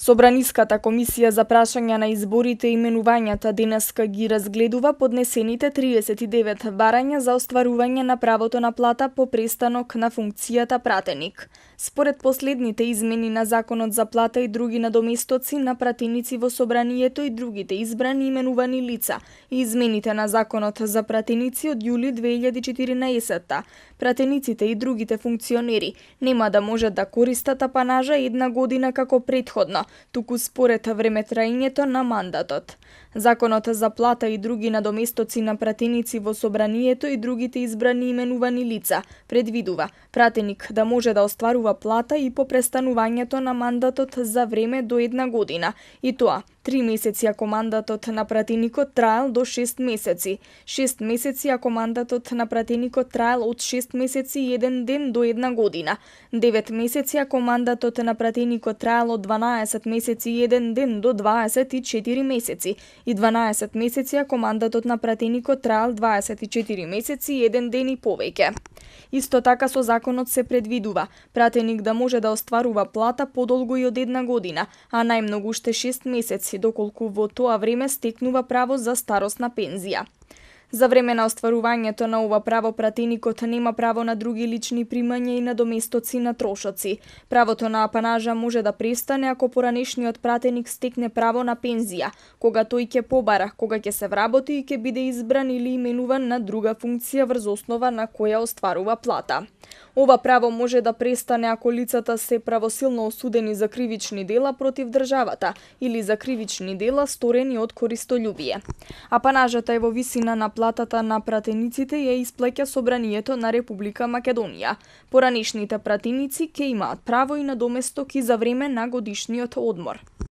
Собраниската комисија за прашања на изборите и именувањата денеска ги разгледува поднесените 39 барања за остварување на правото на плата по престанок на функцијата пратеник. Според последните измени на Законот за плата и други надоместоци на пратеници во собранието и другите избрани именувани лица и измените на Законот за пратеници од јули 2014, пратениците и другите функционери нема да можат да користат апанажа една година како претходно, туку според времетраењето на мандатот. Законот за плата и други надоместоци на пратеници во собранието и другите избрани именувани лица предвидува пратеник да може да остварува плата и по престанувањето на мандатот за време до една година, и тоа 3 месеци ако мандатот на пратеникот траел до 6 месеци, 6 месеци ако мандатот на пратеникот траел од 6 месеци и 1 ден до 1 година, 9 месеци ако мандатот на пратеникот траел од 12 месеци и 1 ден до 24 месеци и 12 месеци ако мандатот на пратеникот траел 24 месеци и 1 ден и повеќе. Исто така со законот се предвидува пратеник да може да остварува плата подолго и од една година, а најмногу уште 6 месеци, доколку во тоа време стекнува право за старосна пензија. За време на остварувањето на ова право пратеникот нема право на други лични примања и надоместоци на трошоци. Правото на апанажа може да престане ако поранешниот пратеник стекне право на пензија, кога тој ќе побара, кога ќе се вработи и ќе биде избран или именуван на друга функција врз основа на која остварува плата. Ова право може да престане ако лицата се правосилно осудени за кривични дела против државата или за кривични дела сторени од користолюбие. Апанажата е во висина на платата на пратениците ја исплаќа Собранието на Република Македонија. Поранешните пратеници ќе имаат право и на доместок и за време на годишниот одмор.